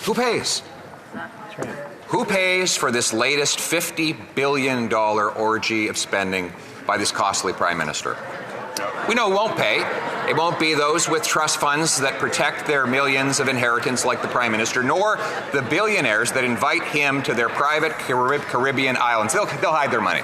Who pays? That's right. Who pays for this latest $50 billion orgy of spending by this costly Prime Minister? We know who won't pay. It won't be those with trust funds that protect their millions of inheritance like the Prime Minister, nor the billionaires that invite him to their private Caribbean islands. They'll hide their money.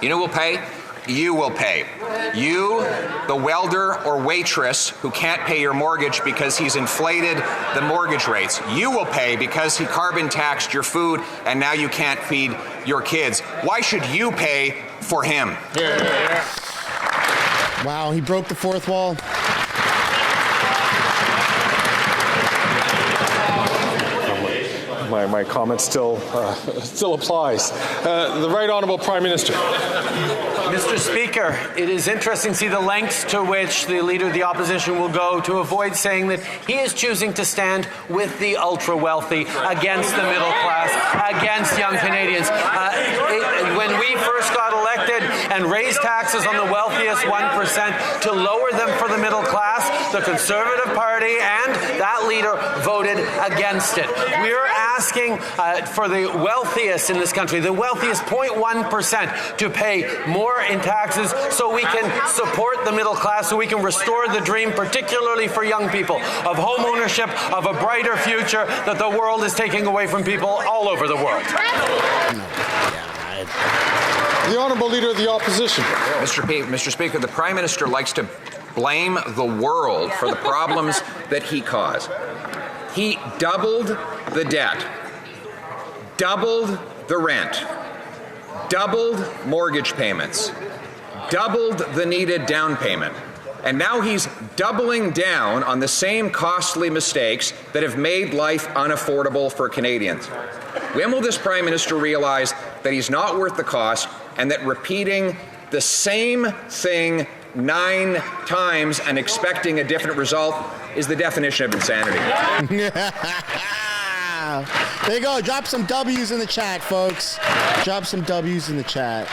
You know who will pay? You will pay. You, the welder or waitress who can't pay your mortgage because he's inflated the mortgage rates. You will pay because he carbon taxed your food and now you can't feed your kids. Why should you pay for him? Yeah. Wow, he broke the fourth wall. My comment still applies. The Right Honourable Prime Minister. Mr. Speaker, it is interesting to see the lengths to which the Leader of the Opposition will go to avoid saying that he is choosing to stand with the ultra-wealthy, against the middle class, against young Canadians. When we first got elected and raised taxes on the wealthiest 1% to lower them for the middle class, the Conservative Party and that leader voted against it. We're asking for the wealthiest in this country, the wealthiest 0.1%, to pay more in taxes so we can support the middle class, so we can restore the dream, particularly for young people, of home ownership, of a brighter future that the world is taking away from people all over the world. The Honourable Leader of the Opposition. Mr. Speaker, the Prime Minister likes to blame the world for the problems that he caused. He doubled the debt, doubled the rent, doubled mortgage payments, doubled the needed down payment, and now he's doubling down on the same costly mistakes that have made life unaffordable for Canadians. When will this Prime Minister realize that he's not worth the cost and that repeating the same thing 9 times and expecting a different result is the definition of insanity? There you go. Drop some W's in the chat, folks. Drop some W's in the chat.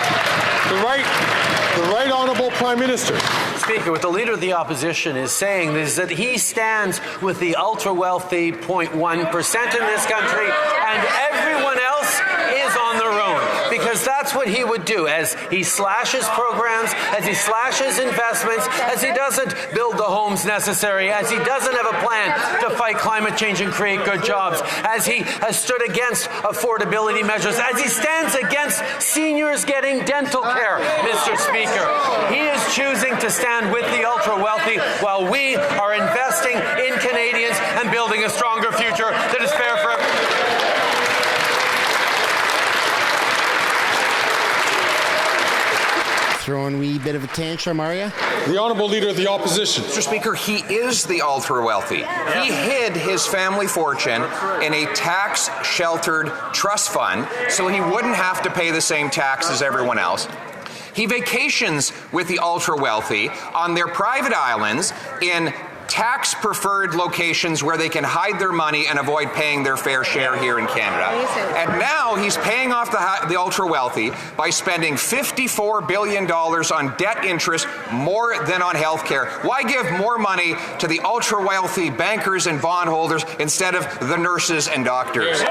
The Right Honourable Prime Minister. Speaker, what the Leader of the Opposition is saying is that he stands with the ultra-wealthy 0.1% in this country, and everyone else is on their own. Because that's what he would do as he slashes programs, as he slashes investments, as he doesn't build the homes necessary, as he doesn't have a plan to fight climate change and create good jobs, as he has stood against affordability measures, as he stands against seniors getting dental care, Mr. Speaker. He is choosing to stand with the ultra-wealthy while we are investing in Canadians and building a stronger future that is fair for everyone. Throwing a wee bit of a tantrum, are you? The Honourable Leader of the Opposition. Mr. Speaker, he is the ultra-wealthy. He hid his family fortune in a tax-sheltered trust fund so he wouldn't have to pay the same tax as everyone else. He vacations with the ultra-wealthy on their private islands in tax-preferred locations where they can hide their money and avoid paying their fair share here in Canada. And now he's paying off the ultra-wealthy by spending $54 billion on debt interest, more than on health care. Why give more money to the ultra-wealthy bankers and bondholders instead of the nurses and doctors?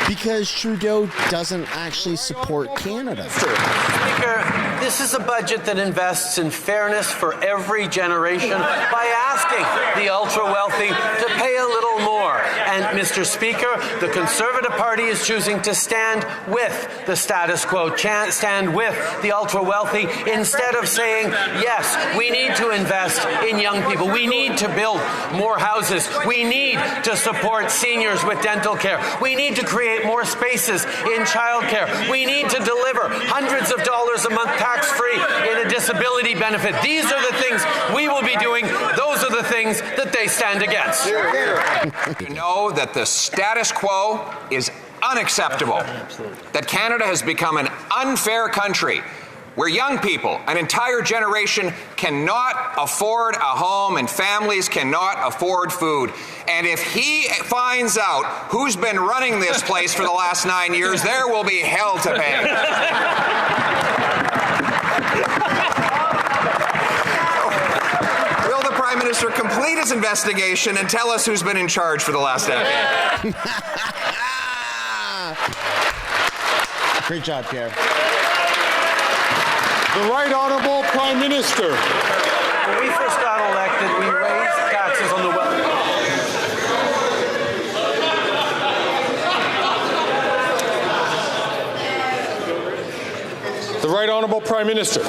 Because Trudeau doesn't actually support Canada. Speaker, this is a budget that invests in fairness for every generation by asking the ultra-wealthy to pay a little more. And, Mr. Speaker, the Conservative Party is choosing to stand with the status quo, stand with the ultra-wealthy, instead of saying, yes, we need to invest in young people. We need to build more houses. We need to support seniors with dental care. We need to create more spaces in childcare. We need to deliver hundreds of dollars a month tax-free in a disability benefit. These are the things we will be doing. Those are the things that they stand against. You know that the status quo is unacceptable. That Canada has become an unfair country where young people, an entire generation, cannot afford a home and families cannot afford food. And if he finds out who's been running this place for the last 9 years, there will be hell to pay. Will the Prime Minister complete his investigation and tell us who's been in charge for the last decade. Great job, Pierre. The Right Honourable Prime Minister. When we first got elected, we raised taxes on the wealthy. The Right Honourable Prime Minister.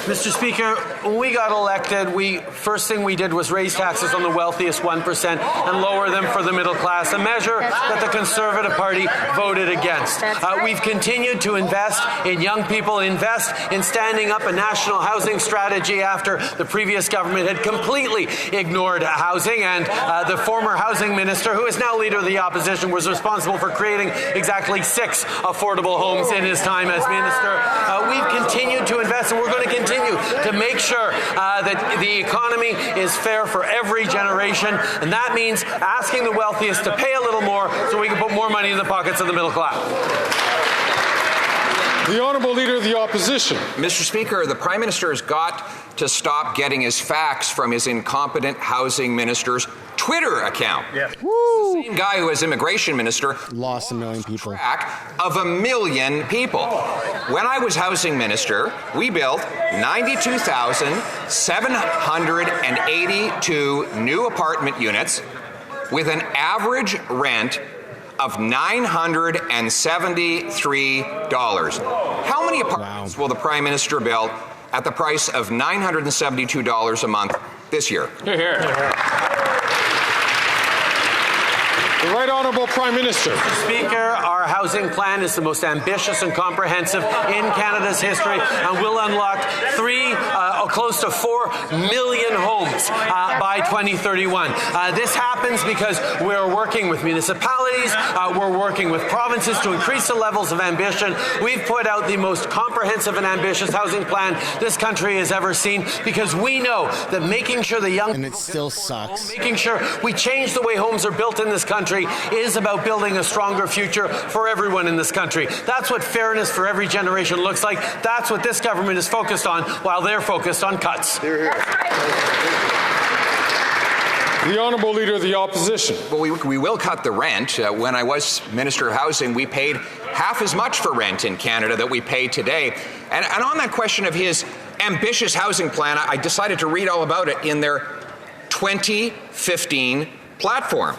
Mr. Speaker, when we got elected, first thing we did was raise taxes on the wealthiest 1% and lower them for the middle class, a measure that the Conservative Party voted against. We've continued to invest in young people, invest in standing up a national housing strategy after the previous government had completely ignored housing, and the former housing minister, who is now leader of the opposition, was responsible for creating exactly 6 affordable homes in his time as minister. We've continued to invest, and we're going to continue to make sure that the economy is fair for every generation, and that means asking the wealthiest to pay a little more so we can put more money in the pockets of the middle class. The Honourable Leader of the Opposition. Mr. Speaker, the Prime Minister has got to stop getting his facts from his incompetent housing minister's Twitter account. Yes. Woo! The same guy who, as immigration minister, Lost 1 million people. Track of 1 million people. When I was housing minister, we built 92,782 new apartment units with an average rent of $973. How many apartments will the Prime Minister build at the price of $972 a month this year? Hear, hear. The Right Honourable Prime Minister. Mr. Speaker, our housing plan is the most ambitious and comprehensive in Canada's history, and will unlock close to 4 million homes by 2031. This happens because we're working with municipalities, we're working with provinces to increase the levels of ambition. We've put out the most comprehensive and ambitious housing plan this country has ever seen, because we know that making sure the young And it still sucks. making sure we change the way homes are built in this country is about building a stronger future for everyone in this country. That's what fairness for every generation looks like. That's what this government is focused on, while they're focused on cuts. The Honourable Leader of the Opposition. Well, we will cut the rent. When I was Minister of Housing, we paid half as much for rent in Canada that we pay today. And on that question of his ambitious housing plan, I decided to read all about it in their 2015 platform.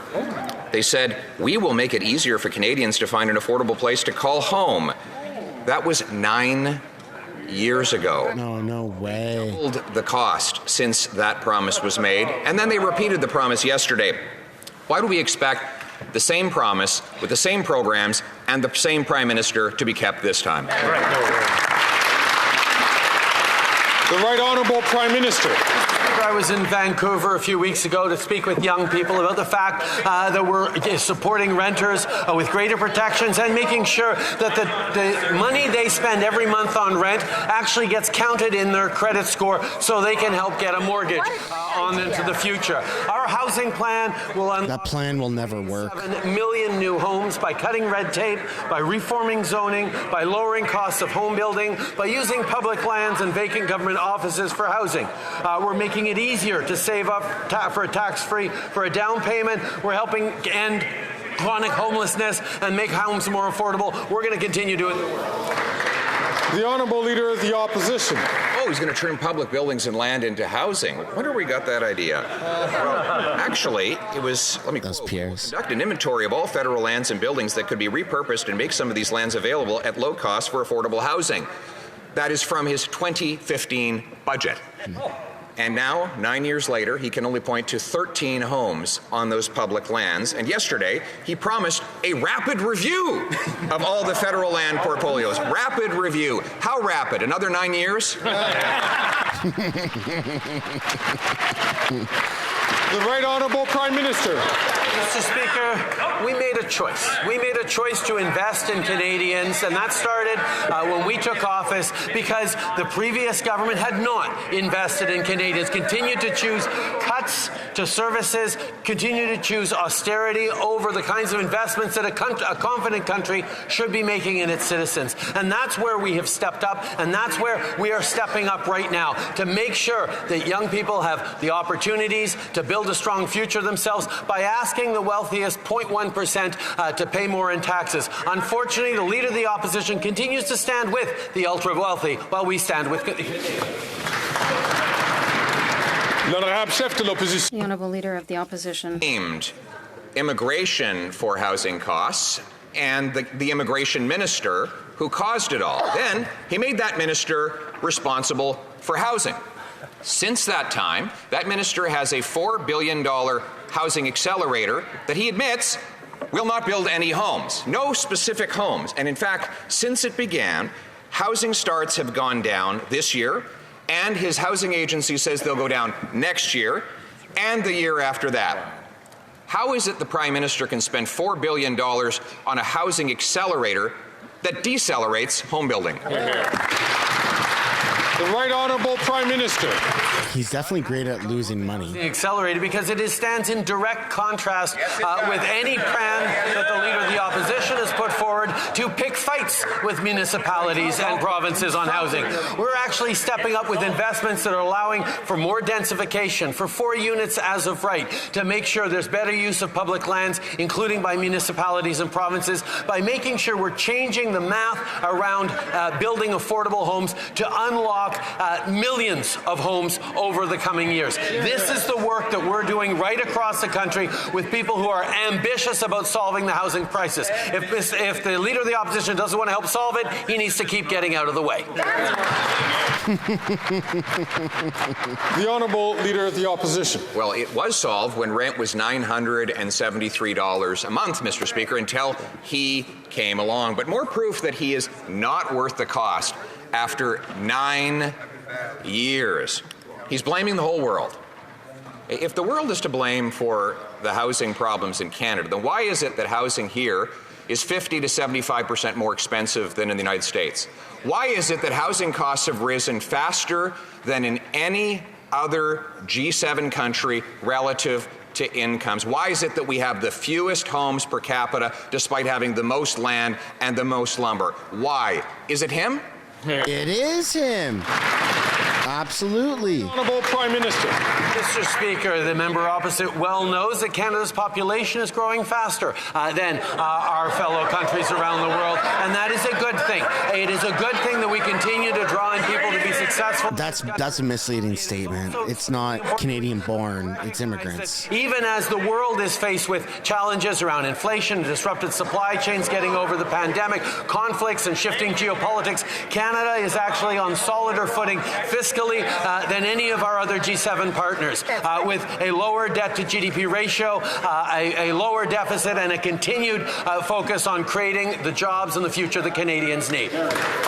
They said, "We will make it easier for Canadians to find an affordable place to call home." That was 9 years ago. No way. Doubled the cost since that promise was made, and then they repeated the promise yesterday. Why do we expect the same promise with the same programs and the same Prime Minister to be kept this time? The Right Honourable Prime Minister. I was in Vancouver a few weeks ago to speak with young people about the fact that we're supporting renters with greater protections and making sure that the money they spend every month on rent actually gets counted in their credit score so they can help get a mortgage on into the future. Our housing plan will That plan will never work. 7 million new homes by cutting red tape, by reforming zoning, by lowering costs of home building, by using public lands and vacant government offices for housing. We're making it easier to save up for a tax-free for a down payment. We're helping end chronic homelessness and make homes more affordable. We're going to continue doing the work. The Honourable Leader of the Opposition. Oh, he's going to turn public buildings and land into housing. I wonder where he got that idea. Well, actually, it was, let me quote, Pierre's. "Conduct an inventory of all federal lands and buildings that could be repurposed and make some of these lands available at low cost for affordable housing." That is from his 2015 budget. And now, 9 years later, he can only point to 13 homes on those public lands. And yesterday, he promised a rapid review of all the federal land portfolios. Rapid review. How rapid? Another 9 years? The Right Honourable Prime Minister. Mr. Speaker, we made a choice. We made a choice to invest in Canadians, and that started when we took office because the previous government had not invested in Canadians, continued to choose cuts to services, continued to choose austerity over the kinds of investments that a confident country should be making in its citizens. And that's where we have stepped up, and that's where we are stepping up right now to make sure that young people have the opportunities to build a strong future themselves by asking the wealthiest 0.1% to pay more in taxes. Unfortunately, the Leader of the Opposition continues to stand with the ultra-wealthy while we stand with... The Honourable Leader of the Opposition. Named immigration for housing costs and the immigration minister who caused it all. Then he made that minister responsible for housing. Since that time, that minister has a $4 billion housing accelerator that he admits will not build any homes, no specific homes. And in fact, since it began, housing starts have gone down this year, and his housing agency says they'll go down next year and the year after that. How is it the Prime Minister can spend $4 billion on a housing accelerator that decelerates home building? The Right Honourable Prime Minister. He's definitely great at losing money. Accelerated because it stands in direct contrast with any plan that the Leader of the Opposition has put forward to pick fights with municipalities and provinces on housing. We're actually stepping up with investments that are allowing for more densification, for 4 units as of right, to make sure there's better use of public lands, including by municipalities and provinces, by making sure we're changing the math around building affordable homes to unlock millions of homes over the coming years. This is the work that we're doing right across the country with people who are ambitious about solving the housing crisis. If the Leader of the Opposition doesn't want to help solve it, he needs to keep getting out of the way. The Honourable Leader of the Opposition. Well, it was solved when rent was $973 a month, Mr. Speaker, until he came along. But more proof that he is not worth the cost after 9 years. He's blaming the whole world. If the world is to blame for the housing problems in Canada, then why is it that housing here is 50 to 75% more expensive than in the United States? Why is it that housing costs have risen faster than in any other G7 country relative to incomes? Why is it that we have the fewest homes per capita despite having the most land and the most lumber? Why? Is it him? It is him. Absolutely. Honourable Prime Minister. Mr. Speaker, the member opposite well knows that Canada's population is growing faster than our fellow countries around the world, and that is a good thing. It is a good thing that we continue to draw in people to be successful. That's a misleading statement. It's not Canadian-born. It's immigrants. Even as the world is faced with challenges around inflation, disrupted supply chains, getting over the pandemic, conflicts and shifting geopolitics, Canada is actually on solider footing fiscally than any of our other G7 partners, with a lower debt to GDP ratio, a lower deficit, and a continued focus on creating the jobs and the future that Canadians need.